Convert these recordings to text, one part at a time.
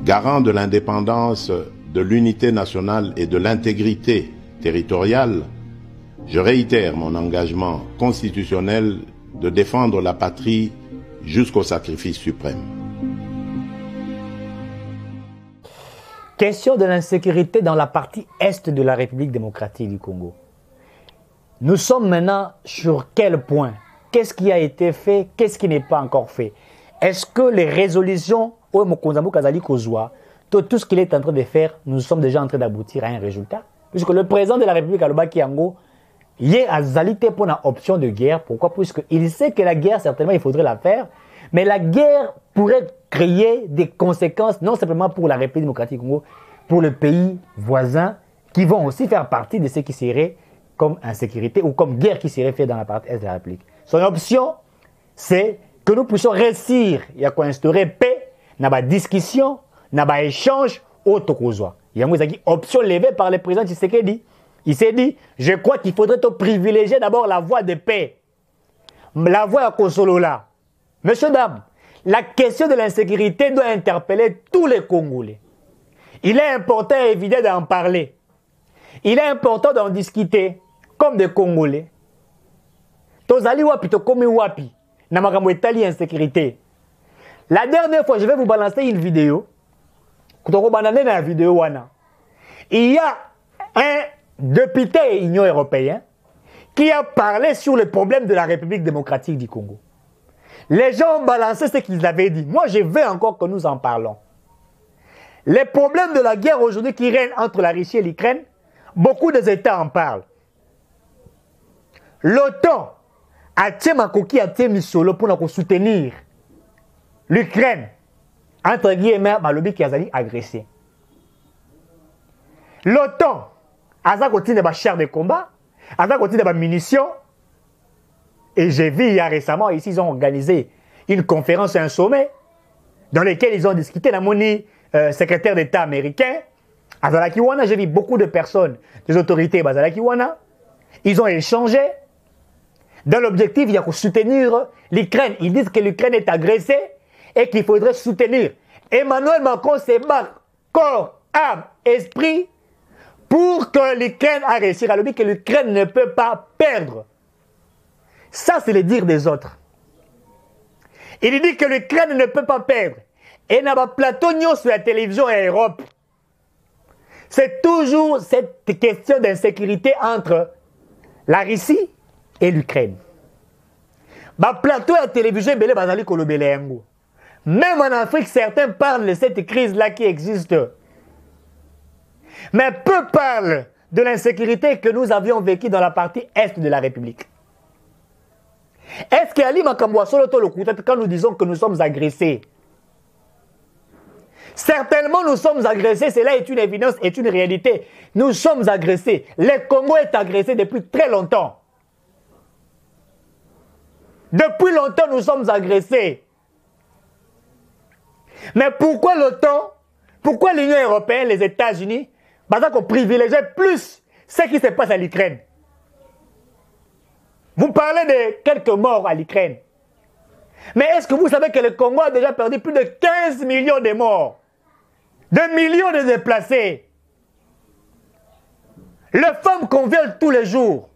garant de l'indépendance, de l'unité nationale et de l'intégrité territoriale, je réitère mon engagement constitutionnel de défendre la patrie jusqu'au sacrifice suprême. Question de l'insécurité dans la partie est de la République démocratique du Congo. Nous sommes maintenant sur quel point? Qu'est-ce qui a été fait? Qu'est-ce qui n'est pas encore fait? Est-ce que les résolutions, tout ce qu'il est en train de faire, nous sommes déjà en train d'aboutir à un résultat? Puisque le président de la République, Aloba Kiango, il est à Zalité pour une option de guerre. Pourquoi? Puisqu'il sait que la guerre, certainement, il faudrait la faire. Mais la guerre pourrait créer des conséquences, non simplement pour la République démocratique du Congo, pour le pays voisin, qui vont aussi faire partie de ce qui serait comme insécurité ou comme guerre qui serait faite dans la partie est de la République. Son option, c'est que nous puissions réussir à instaurer paix, dans la discussion, dans l'échange, au Tokozwa. Il y a une option levée par le président Tshisekedi. Il s'est dit, je crois qu'il faudrait privilégier d'abord la voie de paix. La voie à Kosolola. Monsieur, dame, la question de l'insécurité doit interpeller tous les Congolais. Il est important et évident d'en parler. Il est important d'en discuter comme des Congolais. Tozali wapi, tokomi wapi, na makambo etali insécurité. La dernière fois, je vais vous balancer une vidéo. Il y a un député Union européenne qui a parlé sur le problème de la République démocratique du Congo. Les gens ont balancé ce qu'ils avaient dit. Moi, je veux encore que nous en parlons. Les problèmes de la guerre aujourd'hui qui règne entre la Russie et l'Ukraine, beaucoup des États en parlent. L'OTAN a été mis solo pour soutenir l'Ukraine, entre guillemets, Malobi qui a agressé. L'OTAN a continué des chars de combat, a continué des munitions. Et j'ai vu il y a récemment, ici, ils ont organisé une conférence et un sommet dans lequel ils ont discuté. La monnaie secrétaire d'État américain, à Zalakiwana, j'ai vu beaucoup de personnes, des autorités à Zalakiwana. Ils ont échangé. Dans l'objectif, il y a que soutenir l'Ukraine. Ils disent que l'Ukraine est agressée et qu'il faudrait soutenir. Emmanuel Macron se bat corps, âme, esprit pour que l'Ukraine a réussi à le dire que l'Ukraine ne peut pas perdre. Ça, c'est le dire des autres. Il dit que l'Ukraine ne peut pas perdre. Et dans le plateau sur la télévision et Europe, c'est toujours cette question d'insécurité entre la Russie et l'Ukraine. Le plateau à la télévision, même en Afrique, certains parlent de cette crise-là qui existe. Mais peu parlent de l'insécurité que nous avions vécue dans la partie est de la République. Est-ce qu'il y a quand nous disons que nous sommes agressés? Certainement nous sommes agressés, cela est une évidence, est une réalité. Nous sommes agressés. Le Congo est agressé depuis très longtemps. Depuis longtemps nous sommes agressés. Mais pourquoi l'OTAN, pourquoi l'Union européenne, les États-Unis, parce qu'on privilégie plus ce qui se passe à l'Ukraine? Vous parlez de quelques morts à l'Ukraine. Mais est-ce que vous savez que le Congo a déjà perdu plus de 15 millions de morts, de millions de déplacés? Les femmes qu'on viole tous les jours.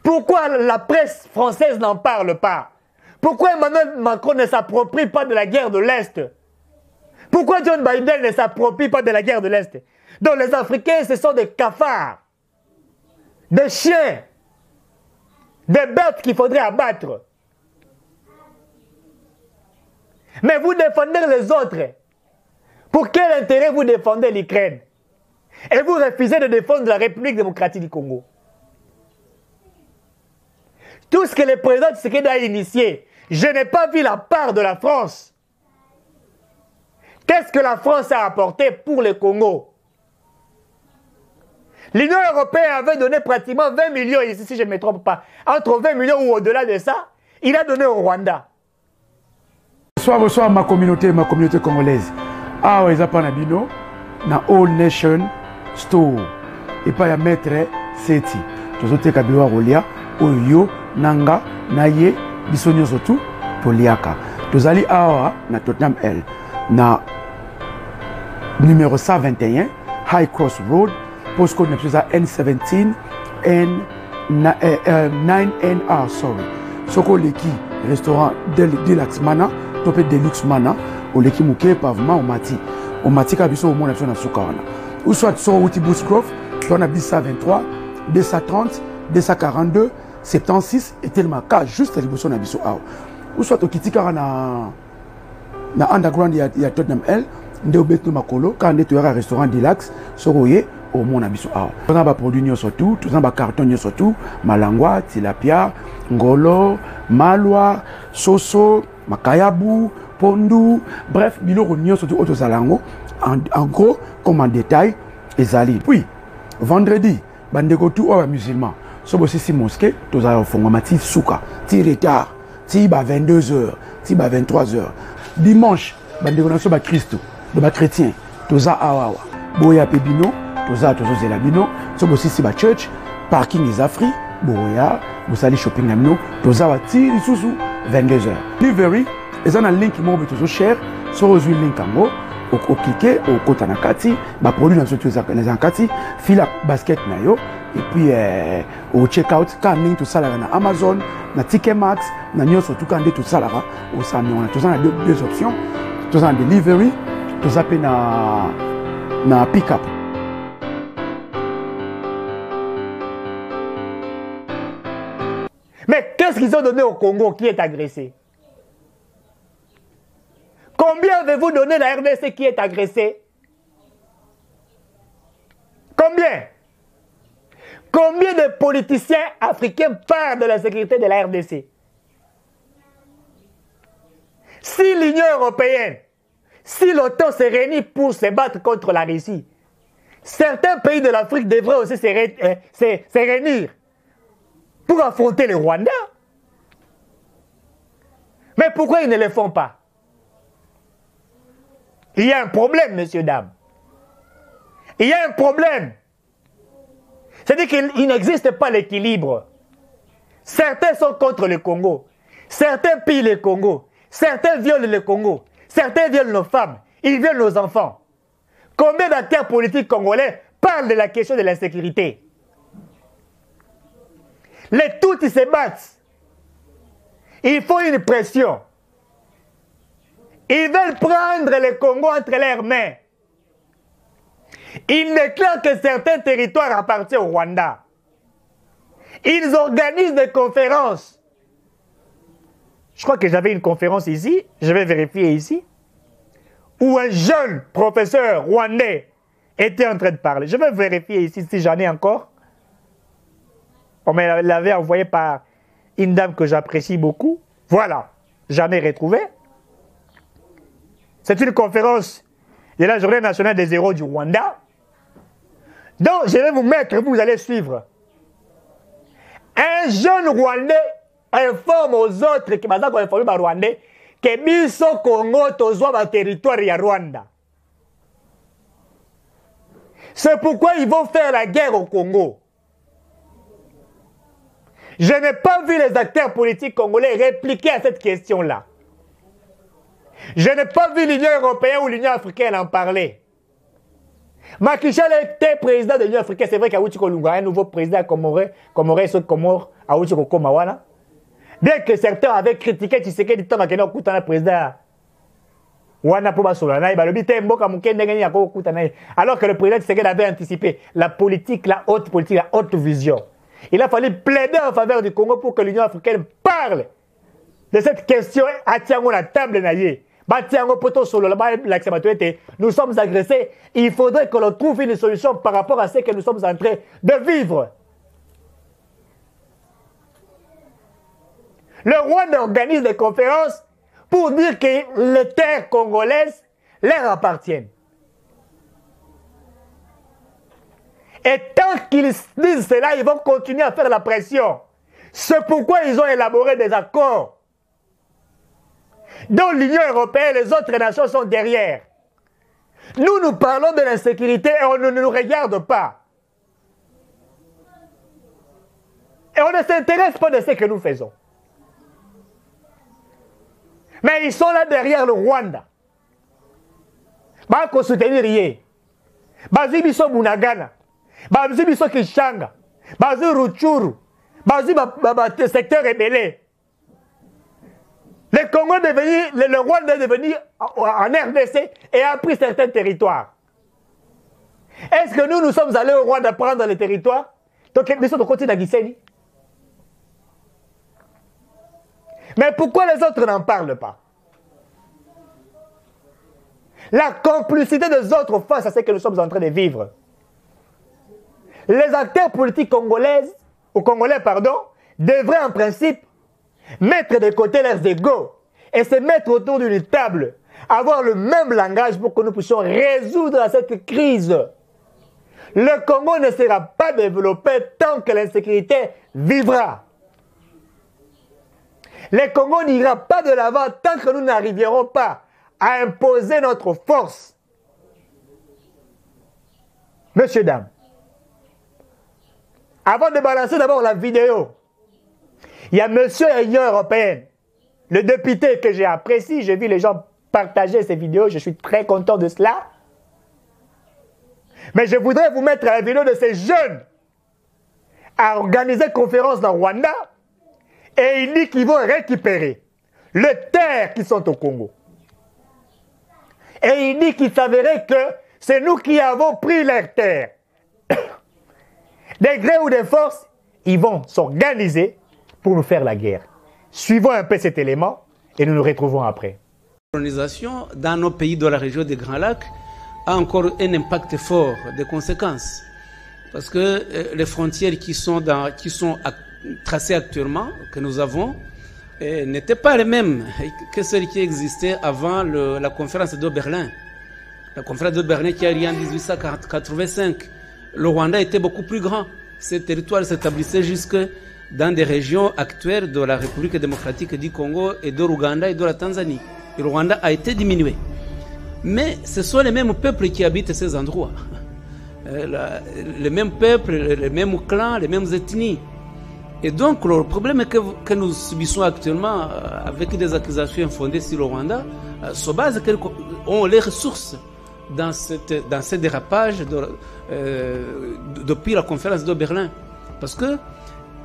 Pourquoi la presse française n'en parle pas? Pourquoi Emmanuel Macron ne s'approprie pas de la guerre de l'Est? Pourquoi John Biden ne s'approprie pas de la guerre de l'Est? Donc les Africains, ce sont des cafards, des chiens, des bêtes qu'il faudrait abattre. Mais vous défendez les autres. Pour quel intérêt vous défendez l'Ukraine? Et vous refusez de défendre la République démocratique du Congo. Tout ce que le président Tshisekedi a initié, je n'ai pas vu la part de la France. Qu'est-ce que la France a apporté pour le Congo? L'Union européenne avait donné pratiquement 20 millions, ici si je ne me trompe pas, entre 20 millions ou au-delà de ça, il a donné au Rwanda. Bonsoir ma communauté congolaise. Ah ouais, Zapana Bino, na All Nation Store. Et pas ya maître Seti. Tozote kabiwa rolia, oyo, nanga, naye, bisonyo sotu, toliaka. Tozali awa na Tottenham L. Na numéro 121, High Cross Road, postcode N17, 9NR, sorry. Soko leki, restaurant Deluxe Mana, topé Deluxe Mana, au leki mouké, pavement, au mati kabiso au monde na soukawana. Ou soit sur Outi Bushcroft, on a 123, 230, 242, 76, et tellement cas juste à l'ibusson na biso aw. Ou soit au Kitikara na underground, il y a Tottenham L, ndeo beto makolo, quand on est au restaurant Deluxe, soroye, au monde abiso aw. Tout ça va produire surtout, tout ça va carton surtout, malangwa, tilapia, ngolo, malwa, soso, makayabu, pondu, bref, biloko nyo surtout auto salango, en gros, comme en détail, ezali. Puis, vendredi, bandeko tout ou musulman, so bo si mosquée, tous à fond mati souka, ti retard, ti ba 22h, ti ba 23h. Dimanche, bandeko na so ba Christo, de ba chrétien, tous à awawa. Boya pebino, tous à zela bino, so bo si ba church, parking is afri, boya, vous allez shopping na mino, tous à ti sous 22h. Delivery, et un link mo be toujours cher, so rejoindre link ango. Au cliquer, au côté na kati, ba produit dans surtout les ankati, fila basket na yo, et puis au checkout, quand link tout ça là na Amazon, na Ticketmax, na nyo surtout quand tout ça là, au Samy, on a tout ça deux options, tout ça en delivery, tout ça na pick-up. Mais qu'est-ce qu'ils ont donné au Congo qui est agressé? Combien avez-vous donné la RDC qui est agressée? Combien? Combien de politiciens africains parlent de la sécurité de la RDC? Si l'Union européenne, si l'OTAN se réunit pour se battre contre la Russie, certains pays de l'Afrique devraient aussi se réunir pour affronter le Rwanda. Mais pourquoi ils ne le font pas? Il y a un problème, messieurs, dames. Il y a un problème. C'est-à-dire qu'il n'existe pas l'équilibre. Certains sont contre le Congo. Certains pillent le Congo. Certains violent le Congo. Certains violent nos femmes. Ils violent nos enfants. Combien d'acteurs politiques congolais parlent de la question de l'insécurité? Les Tutsis se battent. Il faut une pression. Ils veulent prendre le Congo entre leurs mains. Ils déclarent que certains territoires appartiennent au Rwanda. Ils organisent des conférences. Je crois que j'avais une conférence ici, je vais vérifier ici, où un jeune professeur rwandais était en train de parler. Je vais vérifier ici si j'en ai encore. On me l'avait envoyé par une dame que j'apprécie beaucoup. Voilà, j'en ai retrouvé. C'est une conférence de la Journée nationale des héros du Rwanda. Donc, je vais vous mettre, vous allez suivre. Un jeune Rwandais informe aux autres qui sont informés par Rwandais que Biso Congo tozwa ba territoire ya Rwanda. C'est pourquoi ils vont faire la guerre au Congo. Je n'ai pas vu les acteurs politiques congolais répliquer à cette question-là. Je n'ai pas vu l'Union européenne ou l'Union africaine en parler. Macky Sall était président de l'Union africaine. C'est vrai qu'Aouti Kolunga, un nouveau président comoré sur Comore, Aouti Komawana. Bien que certains avaient critiqué Tshisekedi tant qu'il y a un président. Alors que le président Tshisekedi avait anticipé la politique, la haute vision. Il a fallu plaider en faveur du Congo pour que l'Union africaine parle de cette question à la table naïe. Nous sommes agressés. Il faudrait que l'on trouve une solution par rapport à ce que nous sommes en train de vivre. Le Rwanda organise des conférences pour dire que les terres congolaises leur appartiennent. Et tant qu'ils disent cela, ils vont continuer à faire la pression. C'est pourquoi ils ont élaboré des accords dont l'Union européenne et les autres nations sont derrière. Nous parlons de l'insécurité et on ne nous regarde pas. Et on ne s'intéresse pas de ce que nous faisons. Mais ils sont là derrière le Rwanda. bako soutenir yé. Bazi biso Bunagana, bazi biso Kishanga, bazi Ruchuru, bazi secteur rebelle. Le Congo est devenu, le Rwanda est devenu en RDC et a pris certains territoires. Est-ce que nous sommes allés au Rwanda prendre les territoires? Donc, nous sommes de côté d'Agiseni. Mais pourquoi les autres n'en parlent pas? La complicité des autres face à ce que nous sommes en train de vivre. Les acteurs politiques congolais, devraient en principe mettre de côté leurs égos et se mettre autour d'une table, avoir le même langage pour que nous puissions résoudre cette crise. Le Congo ne sera pas développé tant que l'insécurité vivra. Le Congo n'ira pas de l'avant tant que nous n'arriverons pas à imposer notre force. Messieurs, dames, avant de balancer d'abord la vidéo, il y a Monsieur Union européenne, le député que j'ai apprécié, j'ai vu les gens partager ces vidéos, je suis très content de cela. Mais je voudrais vous mettre la vidéo de ces jeunes à organiser une conférence dans Rwanda et il dit qu'ils vont récupérer les terres qui sont au Congo. Et il dit qu'il s'avérait que c'est nous qui avons pris leurs terres. Des gré ou des forces, ils vont s'organiser pour nous faire la guerre. Suivons un peu cet élément et nous nous retrouvons après. La colonisation dans nos pays de la région des Grands Lacs a encore un impact fort, des conséquences. Parce que les frontières qui sont tracées actuellement, que nous avons, n'étaient pas les mêmes que celles qui existaient avant la conférence de Berlin. La conférence de Berlin qui a lieu en 1885. Le Rwanda était beaucoup plus grand. Ces territoires s'établissaient jusque dans des régions actuelles de la République démocratique du Congo et de l'Ouganda et de la Tanzanie. Et le Rwanda a été diminué. Mais ce sont les mêmes peuples qui habitent ces endroits. Les mêmes peuples, les mêmes clans, les mêmes ethnies. Et donc, le problème que nous subissons actuellement avec des accusations fondées sur le Rwanda se base qu'elles ont les ressources dans ce dérapage depuis la conférence de Berlin. Parce que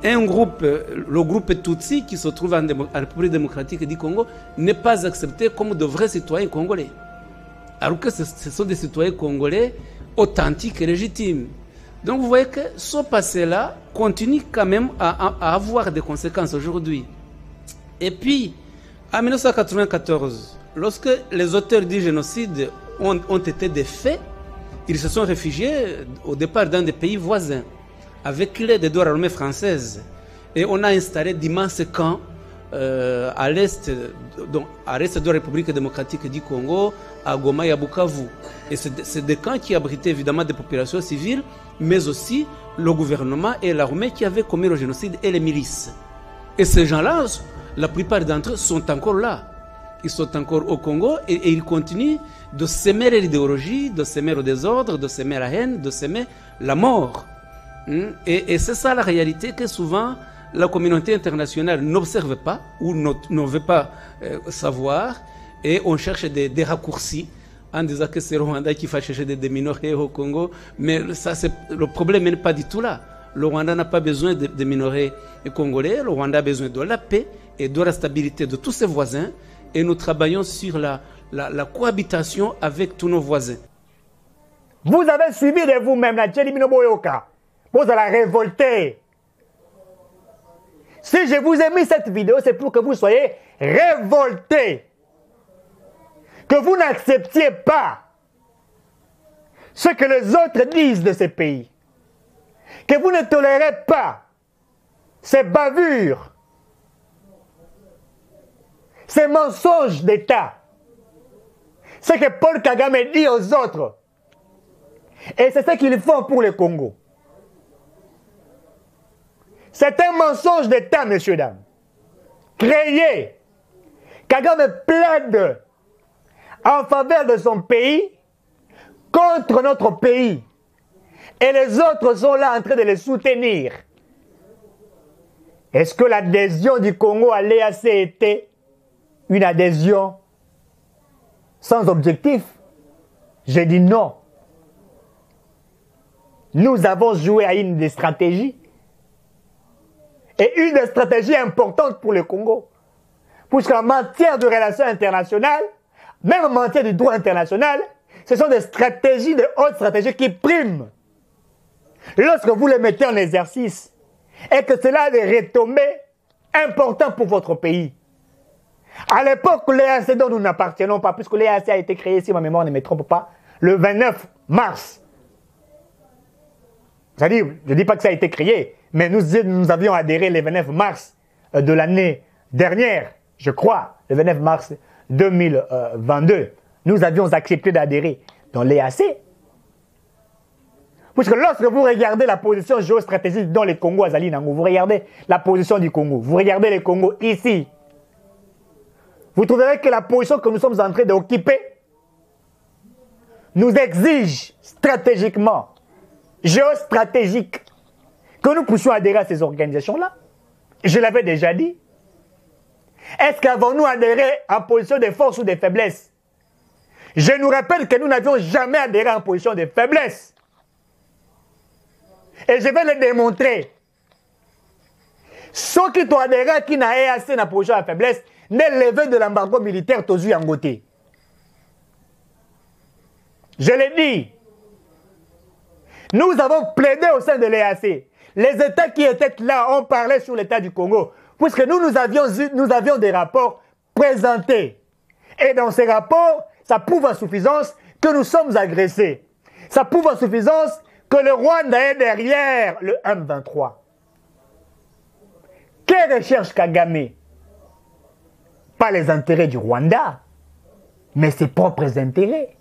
le groupe Tutsi qui se trouve en République démocratique du Congo n'est pas accepté comme de vrais citoyens congolais. Alors que ce sont des citoyens congolais authentiques et légitimes. Donc vous voyez que ce passé-là continue quand même à avoir des conséquences aujourd'hui. Et puis, en 1994, lorsque les auteurs du génocide ont été défaits, ils se sont réfugiés au départ dans des pays voisins, avec l'aide de l'armée française. Et on a installé d'immenses camps à l'est de la République démocratique du Congo, à Goma et à Bukavu. Et c'est des camps qui abritaient évidemment des populations civiles, mais aussi le gouvernement et l'armée qui avaient commis le génocide et les milices. Et ces gens-là, la plupart d'entre eux sont encore là. Ils sont encore au Congo et ils continuent de s'aimer l'idéologie, de s'aimer le désordre, de s'aimer la haine, de s'aimer la mort. Et c'est ça la réalité que souvent la communauté internationale n'observe pas ou ne veut pas savoir, et on cherche des raccourcis en disant que c'est le Rwanda qui va chercher des minorités au Congo, mais ça, le problème n'est pas du tout là. Le Rwanda n'a pas besoin de minorités congolais, le Rwanda a besoin de la paix et de la stabilité de tous ses voisins, et nous travaillons sur la cohabitation avec tous nos voisins. Vous avez suivi de vous-même la Tchélimino Boyoka. Vous allez révolter. Si je vous ai mis cette vidéo, c'est pour que vous soyez révoltés. Que vous n'acceptiez pas ce que les autres disent de ces pays. Que vous ne tolérez pas ces bavures, ces mensonges d'État. Ce que Paul Kagame dit aux autres. Et c'est ce qu'ils font pour le Congo. C'est un mensonge d'État, messieurs, dames. Créé. Kagame plaide en faveur de son pays contre notre pays. Et les autres sont là en train de les soutenir. Est-ce que l'adhésion du Congo à l'EAC était une adhésion sans objectif? J'ai dit non. Nous avons joué à une des stratégies. Et une des stratégies importantes pour le Congo. Puisqu'en matière de relations internationales, même en matière du droit international, ce sont des stratégies, de hautes stratégies qui priment. Lorsque vous les mettez en exercice, et que cela a des retombées importantes pour votre pays. À l'époque, l'EAC dont nous n'appartenons pas, puisque l'EAC a été créé, si ma mémoire ne me trompe pas, le 29 mars. C'est-à-dire, je ne dis pas que ça a été créé, mais nous avions adhéré le 29 mars de l'année dernière, je crois, le 29 mars 2022. Nous avions accepté d'adhérer dans l'EAC. Puisque lorsque vous regardez la position géostratégique dans le Congo, Azali Nango, vous regardez la position du Congo, vous regardez le Congo ici, vous trouverez que la position que nous sommes en train d'occuper nous exige stratégiquement, géostratégique, que nous puissions adhérer à ces organisations-là. Je l'avais déjà dit. Est-ce qu'avons-nous adhéré en position de force ou de faiblesse? Je nous rappelle que nous n'avions jamais adhéré en position de faiblesse. Et je vais le démontrer. Ceux qui ont adhéré, qui n'ont pas assez dans la position de faiblesse, n'est levé de l'embargo militaire Tozu Yangote. Je l'ai dit. Nous avons plaidé au sein de l'EAC. Les États qui étaient là ont parlé sur l'État du Congo, puisque nous avions des rapports présentés. Et dans ces rapports, ça prouve en suffisance que nous sommes agressés. Ça prouve en suffisance que le Rwanda est derrière le M23. Que recherche Kagame? Pas les intérêts du Rwanda, mais ses propres intérêts.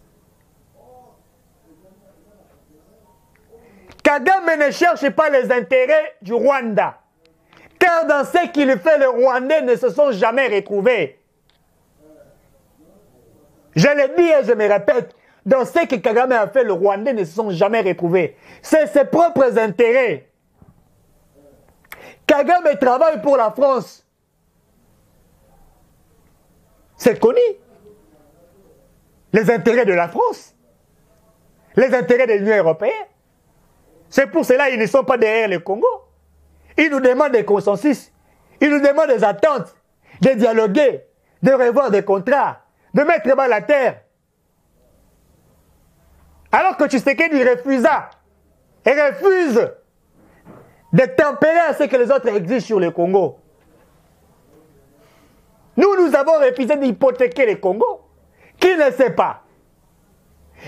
Kagame ne cherche pas les intérêts du Rwanda, car dans ce qu'il fait, les Rwandais ne se sont jamais retrouvés. Je le dis et je me répète, dans ce que Kagame a fait, les Rwandais ne se sont jamais retrouvés. C'est ses propres intérêts. Kagame travaille pour la France. C'est connu. Les intérêts de la France. Les intérêts de l'Union européenne. C'est pour cela qu'ils ne sont pas derrière le Congo. Ils nous demandent des consensus. Ils nous demandent des attentes, de dialoguer, de revoir des contrats, de mettre bas la terre. Alors que Tshisekedi refusa et refuse de tempérer à ce que les autres exigent sur le Congo. Nous avons refusé d'hypothéquer le Congo. Qui ne sait pas?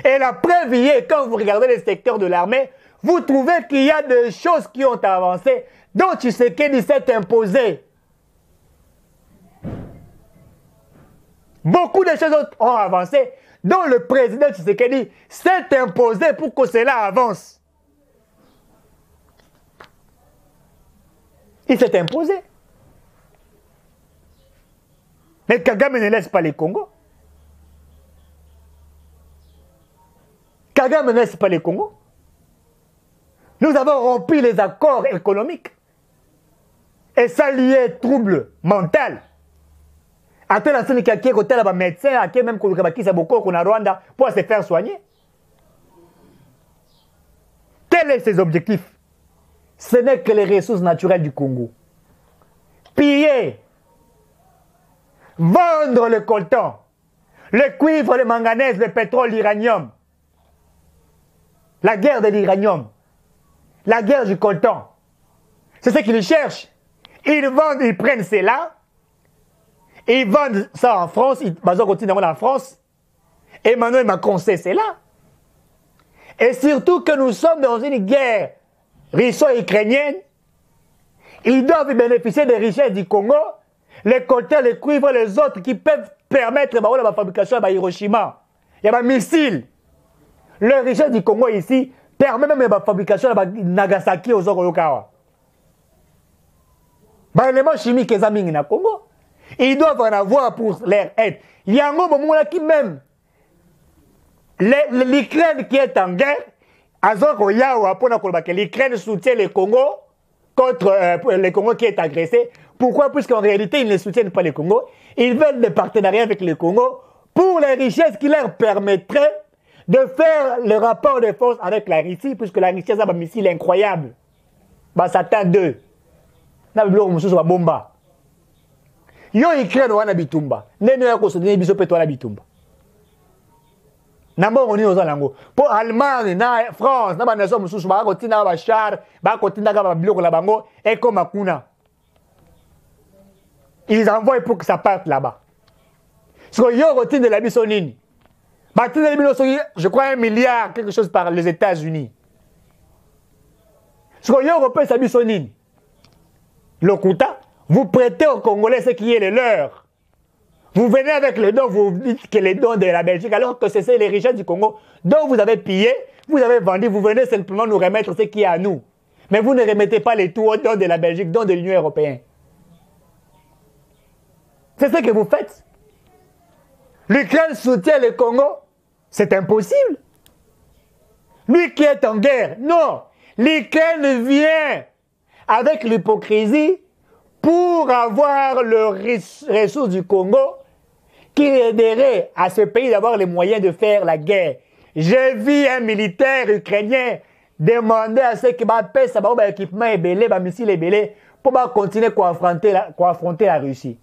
Et la preuve y est, quand vous regardez les secteurs de l'armée, vous trouvez qu'il y a des choses qui ont avancé, dont Tshisekedi s'est imposé. Beaucoup de choses ont avancé, dont le président Tshisekedi s'est imposé pour que cela avance. Il s'est imposé. Mais Kagame ne laisse pas les Congo. Kagame ne laisse pas les Congo. Nous avons rompu les accords économiques. Et ça lié trouble mental. Après la scène qui a côté là, médecin, qui même qui s'est beaucoup qu'on a Rwanda pour se faire soigner. Quels sont ses objectifs? Ce n'est que les ressources naturelles du Congo. Piller, vendre le coltan, le cuivre, le manganèse, le pétrole, l'uranium. La guerre de l'uranium. La guerre du coltan. C'est ce qu'ils cherchent. Ils vendent, ils prennent cela. Ils vendent ça en France. Ils continuent en France. Emmanuel Macron sait cela. Et surtout que nous sommes dans une guerre russo-ukrainienne. Ils doivent bénéficier des richesses du Congo. Les coltans, les cuivres, les autres qui peuvent permettre la fabrication de Hiroshima. Il y a des missiles. Les richesses du Congo ici permet même la fabrication de Nagasaki aux Oroyokawa. Les éléments chimiques qu'ils ont au Congo, ils doivent en avoir pour leur aide. Il y a un moment qui même l'Ukraine qui est en guerre, l'Ukraine soutient le Congo contre le Congo qui est agressé. Pourquoi? Puisqu'en réalité, ils ne soutiennent pas le Congo. Ils veulent des partenariats avec le Congo pour les richesses qui leur permettraient de faire le rapport de force avec la Russie, puisque la Russie a un missile incroyable. Satan 2. Na biloko mususu ba bomba. Yo Ukraine wana bitumba. Nene ya ko sodene biso peto na bitumba. Na mbongo ni ozala ngo. Pour Allemagne na France na ba nation mususu ba ko tina ba char, ba ko tina ba biloko la bango et comme akuna. Ils envoient pour que ça parte là-bas. Parce que yo ko tina la biso nini. Ba tina biso je crois 1 milliard quelque chose par les États-Unis. Parce que yo ko pesa biso nini. Lokuta, vous prêtez aux Congolais ce qui est le leur. Vous venez avec les dons, vous dites que les dons de la Belgique, alors que c'est les richesses du Congo dont vous avez pillé, vous avez vendu, vous venez simplement nous remettre ce qui est à nous. Mais vous ne remettez pas les tout aux dons de la Belgique, dons de l'Union européenne. C'est ce que vous faites. L'Ukraine soutient le Congo. C'est impossible. Lui qui est en guerre, non. L'Ukraine vient avec l'hypocrisie pour avoir le ressource du Congo qui aiderait à ce pays d'avoir les moyens de faire la guerre. J'ai vu un militaire ukrainien demander à ceux qui paient sa équipement et belé, missile et belé, pour continuer à affronter la Russie.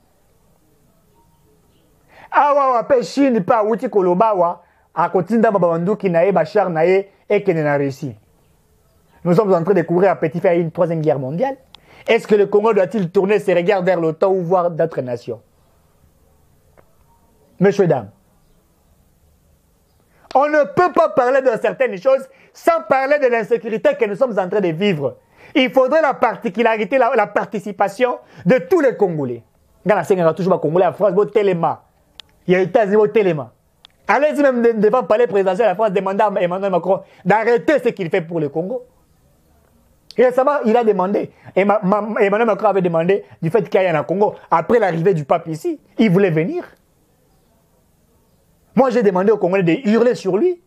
Awa pe Chine pa uti kolobawa a continuer à banduki nae bachar nae et que na Russie. Nous sommes en train de courir à petit feu à une 3e guerre mondiale. Est-ce que le Congo doit-il tourner ses regards vers l'OTAN ou voir d'autres nations? Messieurs, dames, on ne peut pas parler de certaines choses sans parler de l'insécurité que nous sommes en train de vivre. Il faudrait la particularité, la participation de tous les Congolais. Dans la scène, il y a toujours les Congolais en France, il y a les États-Unis, allez-y même devant le palais présidentiel de la France, demander à Emmanuel Macron d'arrêter ce qu'il fait pour le Congo. Et récemment, il a demandé, Emmanuel Macron avait demandé du fait qu'il y ait un Congo, après l'arrivée du pape ici, il voulait venir. Moi, j'ai demandé aux Congolais de hurler sur lui.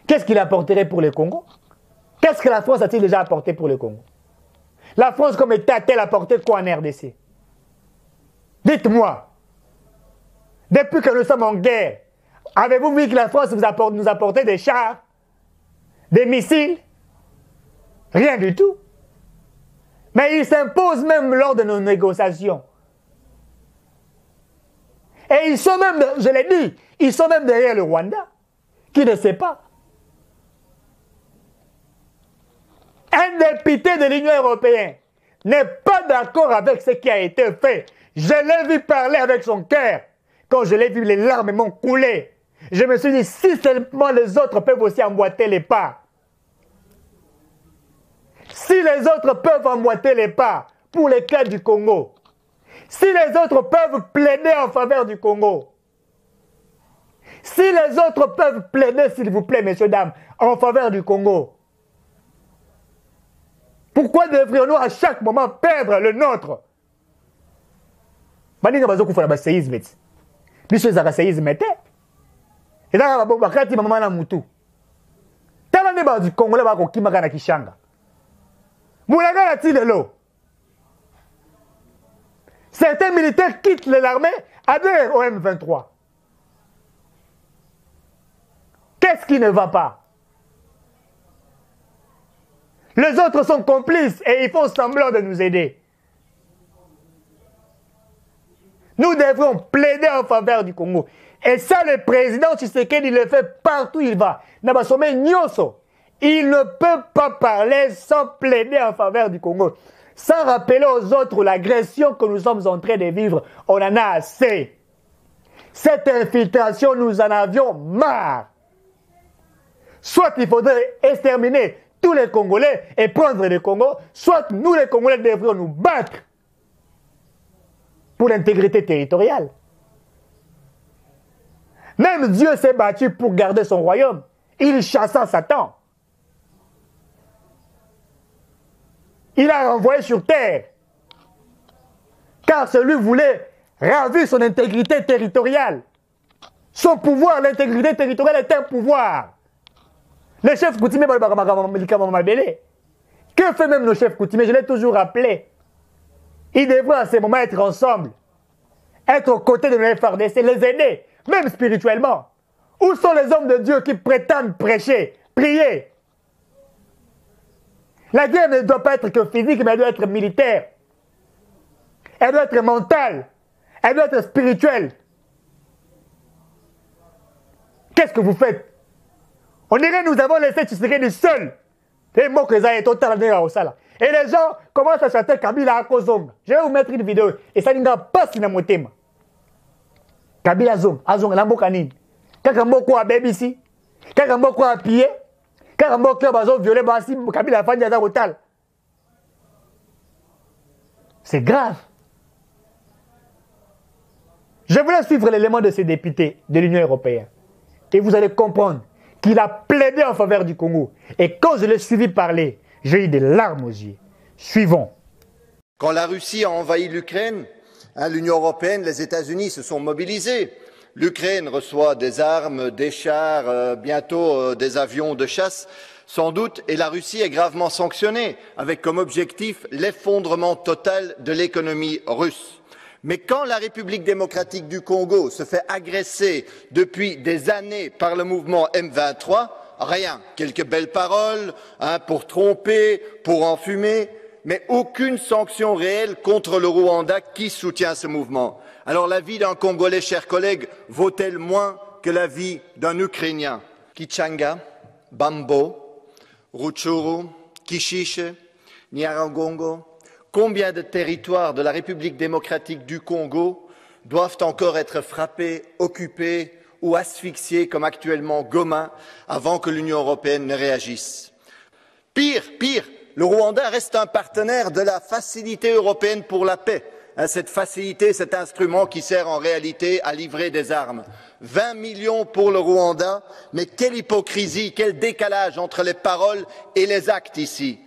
Qu'est-ce qu'il apporterait pour le Congo? Qu'est-ce que la France a-t-il déjà apporté pour le Congo? La France, comme État, a-t-elle apporté quoi en RDC? Dites-moi. Depuis que nous sommes en guerre, avez-vous vu que la France nous apportait des chars, des missiles? Rien du tout. Mais il s'impose même lors de nos négociations. Et ils sont même, je l'ai dit, ils sont même derrière le Rwanda, qui ne sait pas. Un député de l'Union européenne n'est pas d'accord avec ce qui a été fait. Je l'ai vu parler avec son cœur. Quand je l'ai vu, les larmes m'ont coulé. Je me suis dit, si seulement les autres peuvent aussi emboîter les pas. Si les autres peuvent emboîter les pas pour les cas du Congo, si les autres peuvent plaider en faveur du Congo, si les autres peuvent plaider, s'il vous plaît, messieurs, dames, en faveur du Congo, pourquoi devrions-nous à chaque moment perdre le nôtre? Bandinga bazoko fala ba séisme. Biso ezaka séisme te. Ezaka bakati mama na mutu. Tala ne ba du Congolais ba ko kimaka na Kishanga. Moulaga la tilelo. Certains militaires quittent l'armée, adhèrent au M23. Qu'est-ce qui ne va pas? Les autres sont complices et ils font semblant de nous aider. Nous devons plaider en faveur du Congo. Et ça, le président Tshisekedi le fait partout où il va. Nabasome Nyoso. Il ne peut pas parler sans plaider en faveur du Congo. Sans rappeler aux autres l'agression que nous sommes en train de vivre. On en a assez. Cette infiltration, nous en avions marre. Soit il faudrait exterminer tous les Congolais et prendre le Congo, soit nous les Congolais devrions nous battre pour l'intégrité territoriale. Même Dieu s'est battu pour garder son royaume. Il chassa Satan. Il a renvoyé sur terre. Car celui voulait ravir son intégrité territoriale. Son pouvoir, l'intégrité territoriale est un pouvoir. Les chefs coutumiers, que fait même nos chefs coutumiers? Je l'ai toujours rappelé. Ils devraient à ce moment être ensemble. Être aux côtés de nos FRDC, les aider, même spirituellement. Où sont les hommes de Dieu qui prétendent prêcher, prier? La guerre ne doit pas être que physique, mais elle doit être militaire. Elle doit être mentale. Elle doit être spirituelle. Qu'est-ce que vous faites? On dirait que nous avons laissé Tshisekedi seul. Et les gens commencent à chanter Kabila à Kozong. Je vais vous mettre une vidéo. Et ça n'a pas si na motema. Kabila Zong, Azong, Lambokanine. Kaka Mboko a BBC. Kaka Mboko a pillé. Kaka Mboko a violé Bassi. Kabila a fait un hotel. C'est grave. Je voulais suivre l'élément de ces députés de l'Union européenne. Et vous allez comprendre qu'il a plaidé en faveur du Congo. Et quand je l'ai suivi parler, j'ai eu des larmes aux yeux. Suivons. Quand la Russie a envahi l'Ukraine, l'Union européenne, les États-Unis se sont mobilisés. L'Ukraine reçoit des armes, des chars, bientôt des avions de chasse, sans doute, et la Russie est gravement sanctionnée, avec comme objectif l'effondrement total de l'économie russe. Mais quand la République démocratique du Congo se fait agresser depuis des années par le mouvement M23, rien, quelques belles paroles pour tromper, pour enfumer, mais aucune sanction réelle contre le Rwanda qui soutient ce mouvement. Alors la vie d'un Congolais, chers collègues, vaut-elle moins que la vie d'un Ukrainien? Kichanga, Bambo, Rutshuru, Kishishe, Nyiragongo, combien de territoires de la République démocratique du Congo doivent encore être frappés, occupés ou asphyxiés comme actuellement Goma avant que l'Union européenne ne réagisse? Pire, le Rwanda reste un partenaire de la Facilité européenne pour la paix. Cette facilité, cet instrument qui sert en réalité à livrer des armes. 20 millions pour le Rwanda, mais quelle hypocrisie, quel décalage entre les paroles et les actes ici.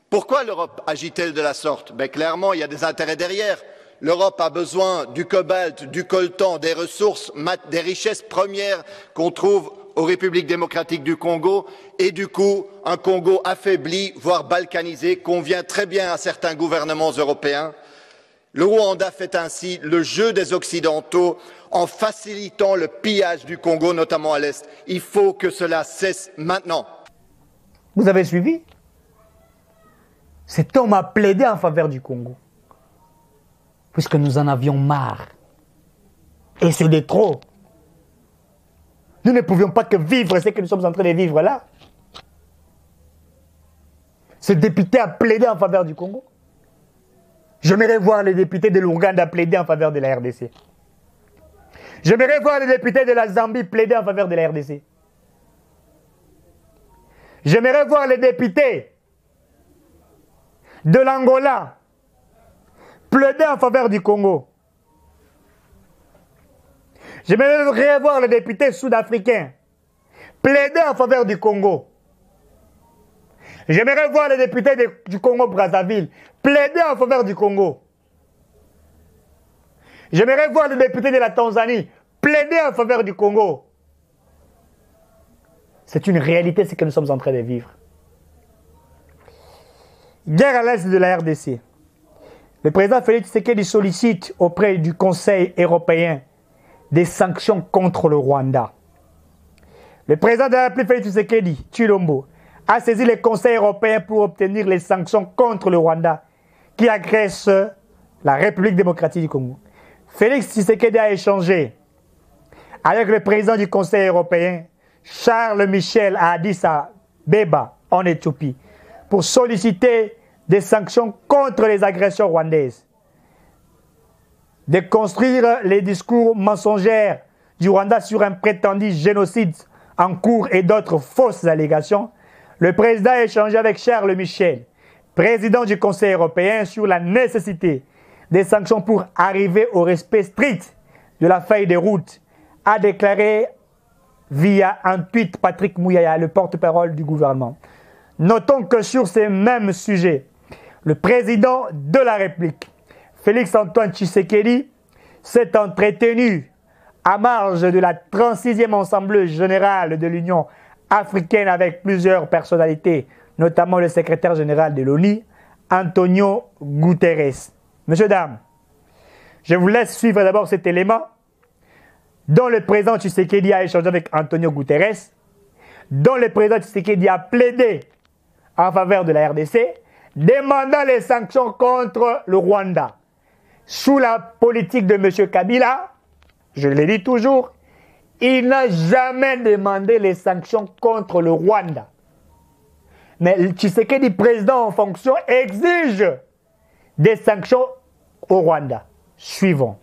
Pourquoi l'Europe agit-elle de la sorte? Clairement, il y a des intérêts derrière. L'Europe a besoin du cobalt, du coltan, des ressources, des richesses premières qu'on trouve aux Républiques démocratiques du Congo, et du coup, un Congo affaibli, voire balkanisé, convient très bien à certains gouvernements européens. Le Rwanda fait ainsi le jeu des Occidentaux en facilitant le pillage du Congo, notamment à l'Est. Il faut que cela cesse maintenant. Vous avez suivi? Cet homme a plaidé en faveur du Congo. Puisque nous en avions marre. Et c'est de trop. Nous ne pouvions pas que vivre ce que nous sommes en train de vivre là. Ce député a plaidé en faveur du Congo. J'aimerais voir les députés de l'Ouganda plaider en faveur de la RDC. J'aimerais voir les députés de la Zambie plaider en faveur de la RDC. J'aimerais voir les députés de l'Angola plaider en faveur du Congo. J'aimerais voir les députés sud-africains plaider en faveur du Congo. J'aimerais voir les députés du Congo-Brazzaville plaider en faveur du Congo. J'aimerais voir les députés de la Tanzanie plaider en faveur du Congo. C'est une réalité, ce que nous sommes en train de vivre. Guerre à l'est de la RDC. Le président Félix Tshisekedi sollicite auprès du Conseil européen des sanctions contre le Rwanda. Le président de la République Félix Tshisekedi Tshilombo a saisi le Conseil européen pour obtenir les sanctions contre le Rwanda qui agresse la République démocratique du Congo. Félix Tshisekedi a échangé avec le président du Conseil européen Charles Michel à Addis Abeba en Éthiopie pour solliciter des sanctions contre les agressions rwandaises, de construire les discours mensongers du Rwanda sur un prétendu génocide en cours et d'autres fausses allégations. Le président a échangé avec Charles Michel, président du Conseil européen, sur la nécessité des sanctions pour arriver au respect strict de la feuille de route, a déclaré via un tweet Patrick Mouyaya, le porte-parole du gouvernement. Notons que sur ces mêmes sujets, le président de la République, Félix-Antoine Tshisekedi, s'est entretenu à marge de la 36e Assemblée générale de l'Union africaine avec plusieurs personnalités, notamment le secrétaire général de l'ONU, Antonio Guterres. Messieurs, dames, je vous laisse suivre d'abord cet élément. dont le président Tshisekedi a échangé avec Antonio Guterres, dont le président Tshisekedi a plaidé en faveur de la RDC, demandant les sanctions contre le Rwanda. Sous la politique de M. Kabila, je le dis toujours, il n'a jamais demandé les sanctions contre le Rwanda. Mais Tshisekedi, président en fonction, exige des sanctions au Rwanda. Suivons.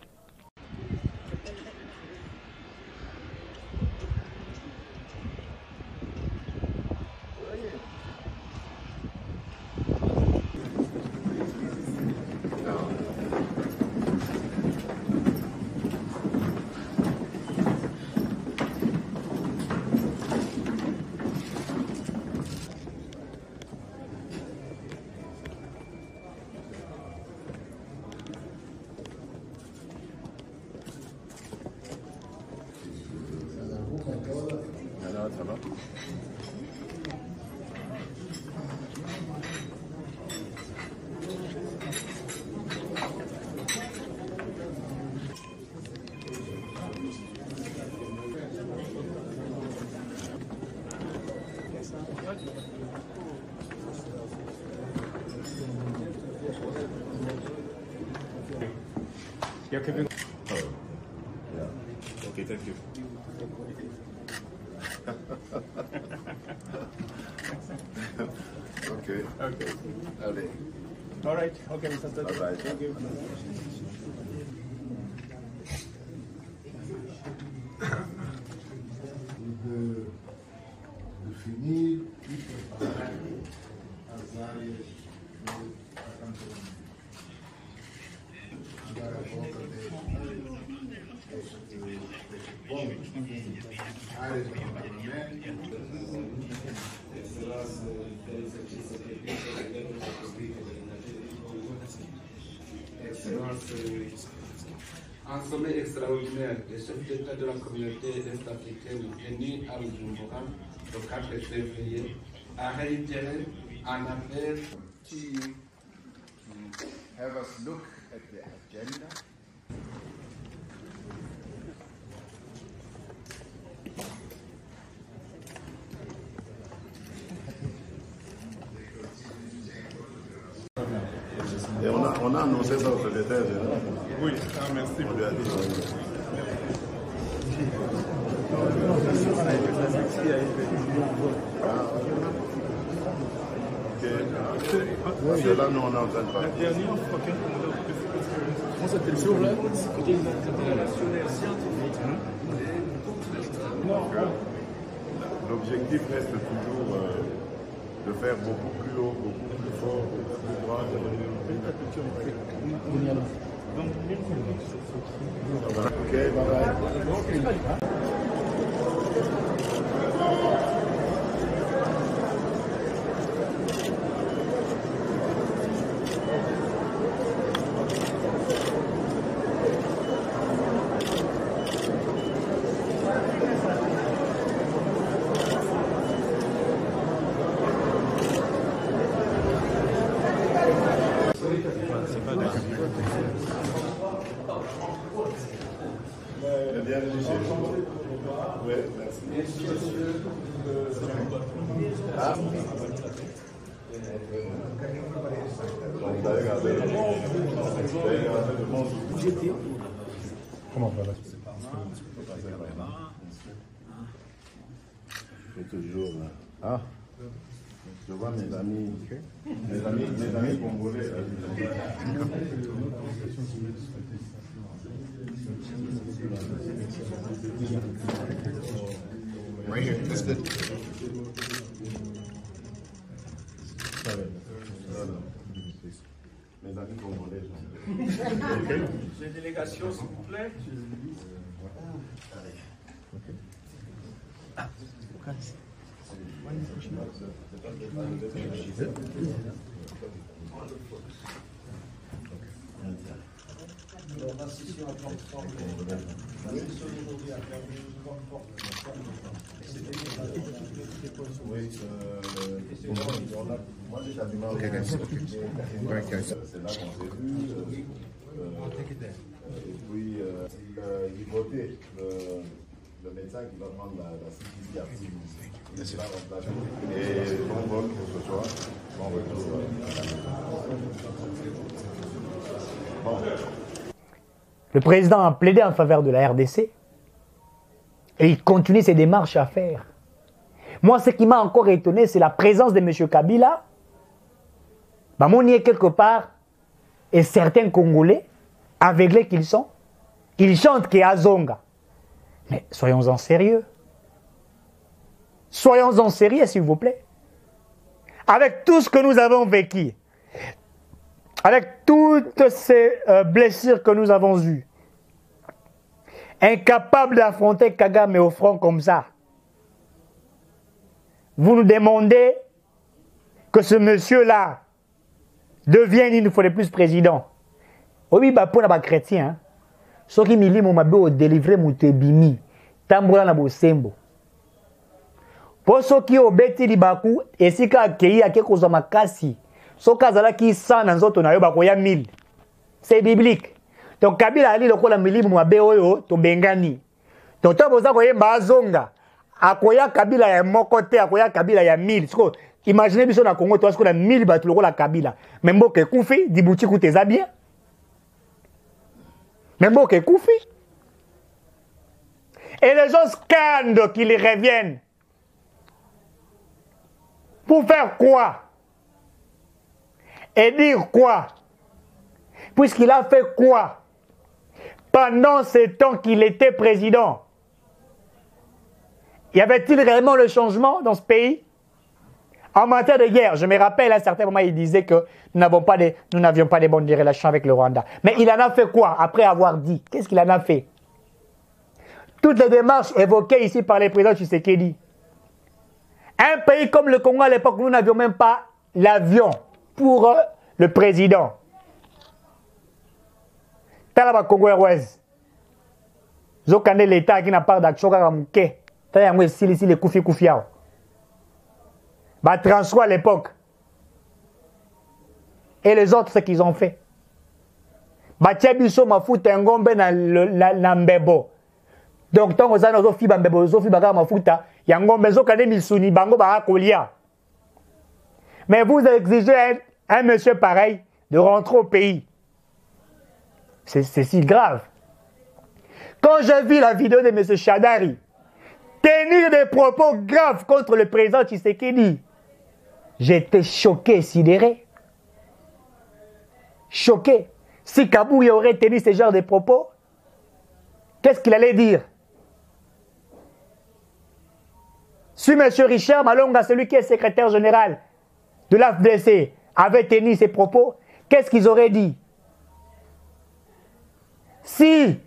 Okay, thank you. Okay. Allez. All right. Okay, Mr. Bye bye. Thank you. De finir, il faut parler à Un sommet extraordinaire des chefs d'État de la communauté est-africaine tenu à Bujumbura le 4 février a réitéré un appel to have us look at the agenda. Et on a annoncé ça au secrétaire général. Oui, merci. On lui a dit. Parce que là, nous, on est en train de parler. La dernière fois on s'appelle sur là, c'était nationale scientifique. L'objectif reste toujours de faire beaucoup plus haut, beaucoup plus fort, beaucoup plus droit. Ok, bye bye. Oui, merci. Ah. Donc, vous allez garder le bon. Comment on va C'est toujours là. Ah. Je vois mes amis congolais. Right here, that's good. Mes amis congolais. Les délégations, s'il vous plaît. Moi j'ai quasiment. Okay, guys. Okay. All right, guys. C'est là qu'on s'est vu. puis il votait le médecin qui va prendre la CPC active. Il va remplacer. Et bon vote pour ce soir. Bon retour à la maison. Bon. Le président a plaidé en faveur de la RDC et il continue ses démarches à faire. Moi, ce qui m'a encore étonné, c'est la présence de M. Kabila. On y est quelque part et certains Congolais, aveuglés qu'ils sont, ils chantent qu'il y a Zonga. Mais soyons-en sérieux. Soyons-en sérieux, s'il vous plaît. Avec tout ce que nous avons vécu, avec toutes ces blessures que nous avons eues, incapables d'affronter Kagame au front comme ça, vous nous demandez que ce monsieur-là devienne une fois de plus président. Oui, pour les chrétiens, ceux qui militent mon délivrer mon tebimi, tambola na bosembo. Pour ceux qui ont bêti libaku, et si ka kei ake kozama kasi, ceux qui zala ki sa na nzoto na yo bakoya 1000. C'est biblique. Donc Kabila ali lokola milimu mabe oyo to bengani. Donc to boza koyemba azonga. Akoya Kabila ya moko te, akoya Kabila ya 1000. Siko imaginez biso na Congo to siko na 1000 batu lokola Kabila. Membo ke kufi dibuti kuteza bien. Membo ke kufi. Et les gens scandent qu'ils reviennent. Pour faire quoi? Et dire quoi? Puisqu'il a fait quoi pendant ce temps qu'il était président? Y avait-il réellement le changement dans ce pays? En matière de guerre, je me rappelle à un certain moment, il disait que nous n'avions pas de bonnes relations avec le Rwanda. Mais il en a fait quoi après avoir dit? Qu'est-ce qu'il en a fait? Toutes les démarches évoquées ici par le président Tshisekedi. Un pays comme le Congo à l'époque, nous n'avions même pas l'avion pour le président. Talaba Congo Airways. Zokande l'État qui n'a pas d'action Karamouké. Talaba ici les Koufi. Bah, Transwa à l'époque. Et les autres, ce qu'ils ont fait. Bah, Tiabiso Mafuta Ngombe na Mbebo. Donc, tant que ça, nous avons fait Mbebo, nous avons fait Mafuta. Yangombe Zokande Misuni, Bango Barakolia. Mais vous exigez un monsieur pareil de rentrer au pays. C'est si grave. Quand j'ai vu la vidéo de M. Chadari tenir des propos graves contre le président Tshisekedi, j'étais choqué, sidéré. Choqué. Si Kabouye aurait tenu ce genre de propos, qu'est-ce qu'il allait dire? Si M. Richard Malonga, celui qui est secrétaire général de l'AFDC, avait tenu ces propos, qu'est-ce qu'ils auraient dit? Si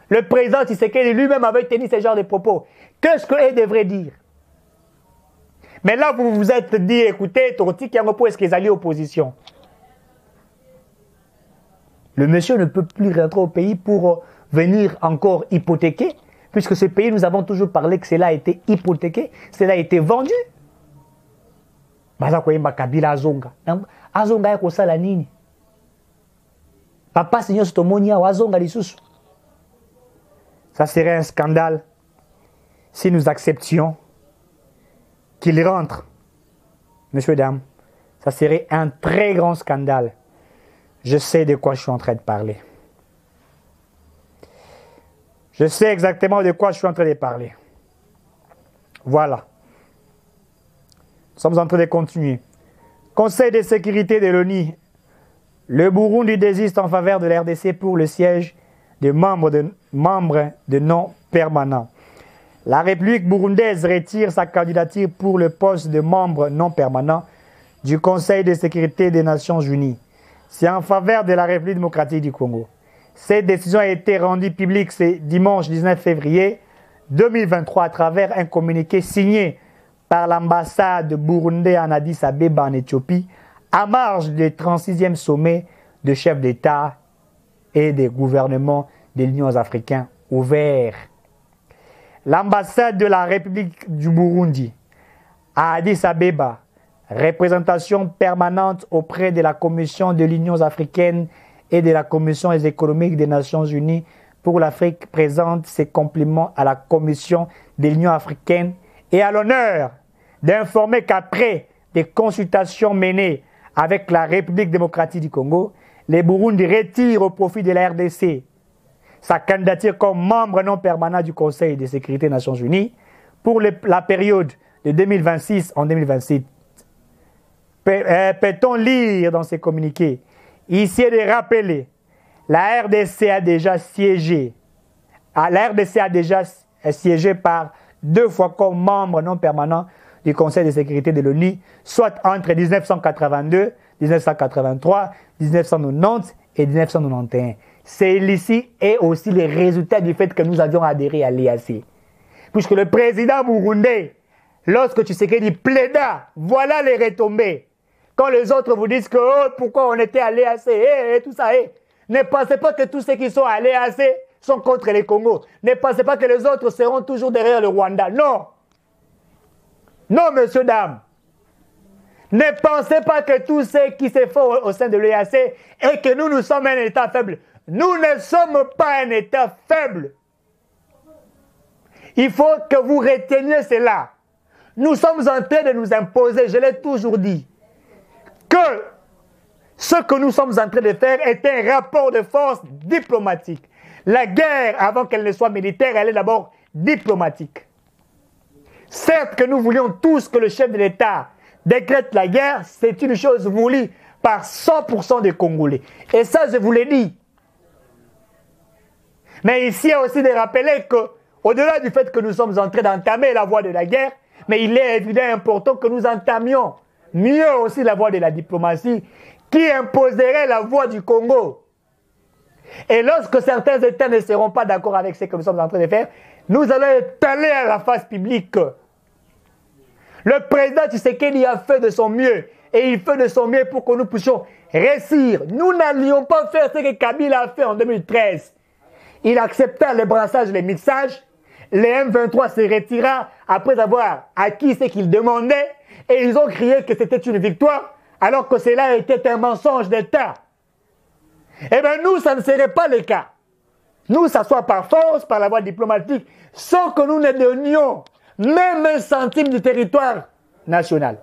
le président Tshisekedi lui-même avait tenu ce genre de propos, qu'est-ce qu'il devrait dire? Mais là, vous vous êtes dit, écoutez, Torti Kiangopo, est-ce qu'ils allaient opposition? Le monsieur ne peut plus rentrer au pays pour venir encore hypothéquer, puisque ce pays, nous avons toujours parlé que cela a été hypothéqué, cela a été vendu. Baza koyemba Kabila azonga. Azonga ya kosala nini? Papa Seigneur Stomonia azonga lisusu. Ça serait un scandale si nous acceptions qu'il rentre. Messieurs, dames, ça serait un très grand scandale. Je sais de quoi je suis en train de parler. Je sais exactement de quoi je suis en train de parler. Voilà. Nous sommes en train de continuer. Conseil de sécurité de l'ONU. Le Burundi désiste en faveur de l'RDC pour le siège de membres de non permanents. La République burundaise retire sa candidature pour le poste de membre non permanent du Conseil de sécurité des Nations Unies. C'est en faveur de la République démocratique du Congo. Cette décision a été rendue publique ce dimanche 19 février 2023 à travers un communiqué signé par l'ambassade de Burundi en Addis Abeba en Éthiopie à marge du 36e sommet de chefs d'État et des gouvernements de l'Union africaine ouvert. L'ambassade de la République du Burundi à Addis Abeba, représentation permanente auprès de la Commission de l'Union africaine et de la Commission économique des Nations Unies, pour l'Afrique présente ses compliments à la Commission de l'Union africaine et a l'honneur d'informer qu'après des consultations menées avec la République démocratique du Congo, les Burundi retirent au profit de la RDC sa candidature comme membre non permanent du Conseil de sécurité des Nations Unies pour la période de 2026 en 2027. Peut-on lire dans ces communiqués, ici est de rappeler, la RDC a déjà siégé. La RDC a déjà siégé par 2 fois comme membre non permanent du Conseil de sécurité de l'ONU, soit entre 1982, 1983, 1990 et 1991. C'est ici et aussi les résultats du fait que nous avions adhéré à l'EAC. Puisque le président burundais, lorsque Tshisekedi plaida, voilà les retombées. Quand les autres vous disent que pourquoi on était à l'EAC, et tout ça, ne pensez pas que tous ceux qui sont à l'EAC sont contre les Congos. Ne pensez pas que les autres seront toujours derrière le Rwanda. Non. Non, messieurs, dames. Ne pensez pas que tous ceux qui se font au sein de l'EAC et que nous sommes un État faible. Nous ne sommes pas un État faible. Il faut que vous reteniez cela. Nous sommes en train de nous imposer, je l'ai toujours dit, que ce que nous sommes en train de faire est un rapport de force diplomatique. La guerre, avant qu'elle ne soit militaire, elle est d'abord diplomatique. Certes que nous voulions tous que le chef de l'État décrète la guerre, c'est une chose voulue par 100% des Congolais. Et ça, je vous l'ai dit. Mais ici, il y a aussi de rappeler que, au-delà du fait que nous sommes en train d'entamer la voie de la guerre, mais il est évidemment important que nous entamions mieux aussi la voie de la diplomatie qui imposerait la voie du Congo. Et lorsque certains États ne seront pas d'accord avec ce que nous sommes en train de faire, nous allons étaler à la face publique. Le président Tshisekedi a fait de son mieux et il fait de son mieux pour que nous puissions réussir. Nous n'allions pas faire ce que Kabila a fait en 2013. Il accepta le brassage, le mixage. Les M23 se retira après avoir acquis ce qu'ils demandaient et ils ont crié que c'était une victoire alors que cela était un mensonge d'État. Eh bien nous, ça ne serait pas le cas. Nous, ça soit par force, par la voie diplomatique, sans que nous ne donnions même un centime du territoire national.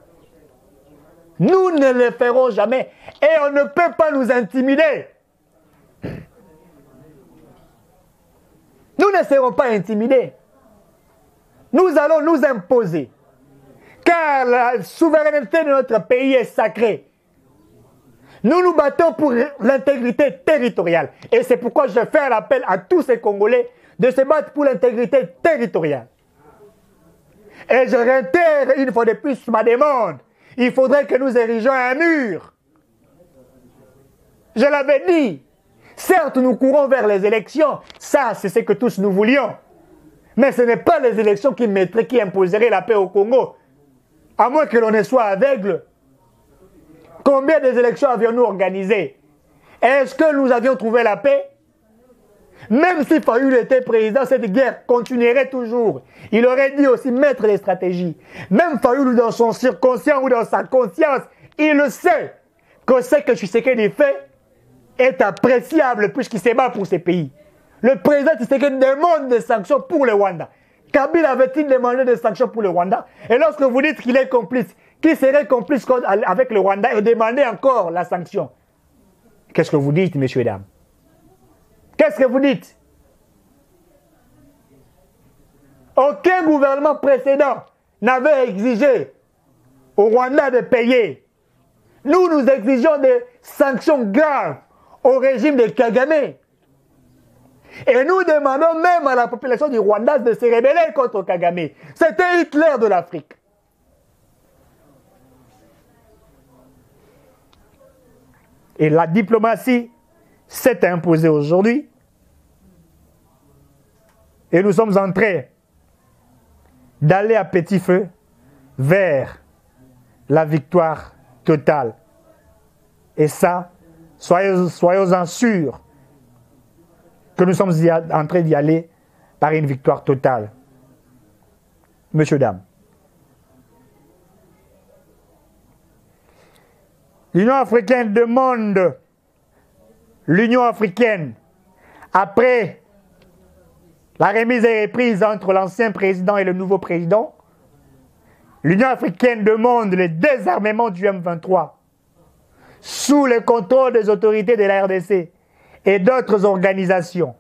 Nous ne le ferons jamais et on ne peut pas nous intimider. Nous ne serons pas intimidés. Nous allons nous imposer. Car la souveraineté de notre pays est sacrée. Nous nous battons pour l'intégrité territoriale. Et c'est pourquoi je fais un appel à tous ces Congolais de se battre pour l'intégrité territoriale. Et je réitère une fois de plus ma demande. Il faudrait que nous érigions un mur. Je l'avais dit. Certes, nous courons vers les élections. Ça, c'est ce que tous nous voulions. Mais ce n'est pas les élections qui imposeraient la paix au Congo. À moins que l'on ne soit aveugle. Combien d'élections avions-nous organisées? Est-ce que nous avions trouvé la paix? Même si Fayoul était président, cette guerre continuerait toujours. Il aurait dit aussi mettre des stratégies. Même Fayoul, dans son subconscient ou dans sa conscience, il le sait que ce que Tshisekedi fait est appréciable puisqu'il se bat pour ces pays. Le président Tshisekedi demande des sanctions pour le Rwanda. Kabila avait-il demandé des sanctions pour le Rwanda? Et lorsque vous dites qu'il est complice, qui serait complice avec le Rwanda et demander encore la sanction? Qu'est-ce que vous dites, messieurs et dames? Qu'est-ce que vous dites? Aucun gouvernement précédent n'avait exigé au Rwanda de payer. Nous, nous exigeons des sanctions graves au régime de Kagame. Et nous demandons même à la population du Rwanda de se rebeller contre Kagame. C'était Hitler de l'Afrique. Et la diplomatie s'est imposée aujourd'hui. Et nous sommes en train d'aller à petit feu vers la victoire totale. Et ça, soyons-en sûrs que nous sommes en train d'y aller par une victoire totale. Messieurs, dames. L'Union africaine demande, l'Union africaine, après La remise est reprise entre l'ancien président et le nouveau président. L'Union africaine demande le désarmement du M23 sous le contrôle des autorités de la RDC et d'autres organisations.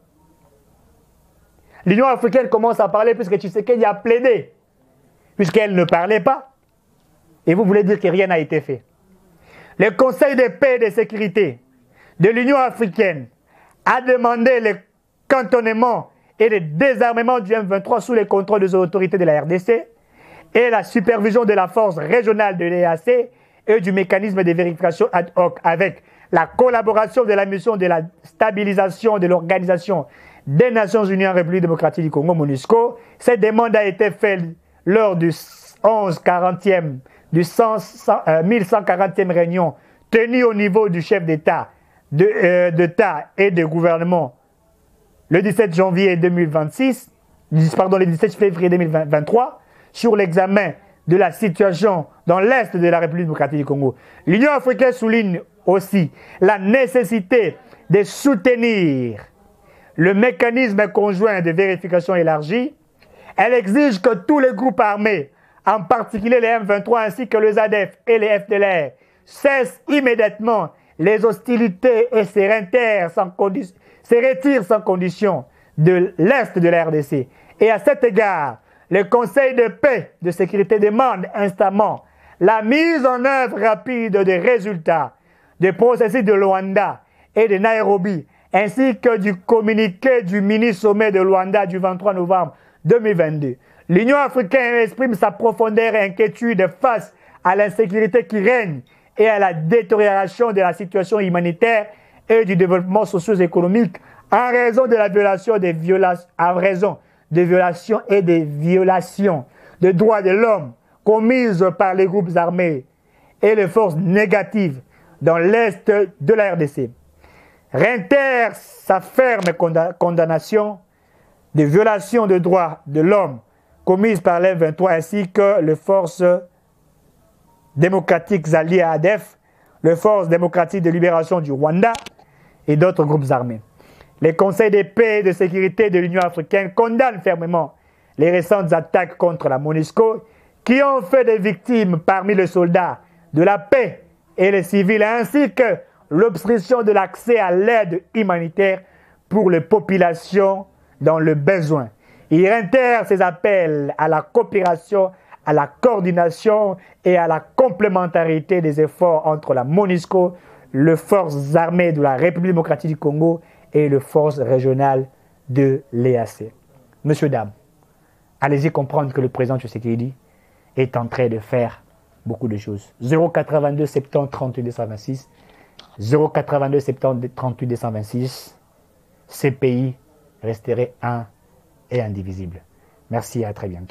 L'Union africaine commence à parler puisque Tshisekedi a plaidé, puisqu'elle ne parlait pas. Et vous voulez dire que rien n'a été fait. Le Conseil de paix et de sécurité de l'Union africaine a demandé le cantonnement et le désarmement du M23 sous le contrôle des autorités de la RDC et la supervision de la force régionale de l'EAC et du mécanisme de vérification ad hoc avec la collaboration de la mission de la stabilisation de l'Organisation des Nations Unies en République démocratique du Congo, MONUSCO. Cette demande a été faite lors du 1140e, du 1140e réunion tenue au niveau du chef d'État et de gouvernement le 17 janvier 2026, pardon, le 17 février 2023, sur l'examen de la situation dans l'Est de la République démocratique du Congo. L'Union africaine souligne aussi la nécessité de soutenir le mécanisme conjoint de vérification élargie. Elle exige que tous les groupes armés, en particulier les M23 ainsi que les ADF et les FDLR, cessent immédiatement les hostilités et se retirent sans condition de l'Est de la RDC. Et à cet égard, le Conseil de paix de sécurité demande instamment la mise en œuvre rapide des résultats des processus de Luanda et de Nairobi, ainsi que du communiqué du mini-sommet de Luanda du 23 novembre 2022. L'Union africaine exprime sa profonde inquiétude face à l'insécurité qui règne et à la détérioration de la situation humanitaire et du développement socio-économique en raison de la violation des violations des droits de l'homme commises par les groupes armés et les forces négatives dans l'Est de la RDC. Réitère sa ferme condamnation des violations des droits de l'homme commises par les M23 ainsi que les forces démocratiques alliées à ADF, les forces démocratiques de libération du Rwanda et d'autres groupes armés. Les conseils de paix et de sécurité de l'Union africaine condamnent fermement les récentes attaques contre la MONUSCO qui ont fait des victimes parmi les soldats de la paix et les civils, ainsi que l'obstruction de l'accès à l'aide humanitaire pour les populations dans le besoin. Il réitère ses appels à la coopération, à la coordination et à la complémentarité des efforts entre la MONUSCO, les forces armées de la République démocratique du Congo et les forces régionales de l'EAC. Monsieur, dames, allez-y comprendre que le président Tshisekedi est en train de faire beaucoup de choses. 082 70 38 226, 082 70 38 226, ces pays resteraient un et indivisibles. Merci et à très bientôt.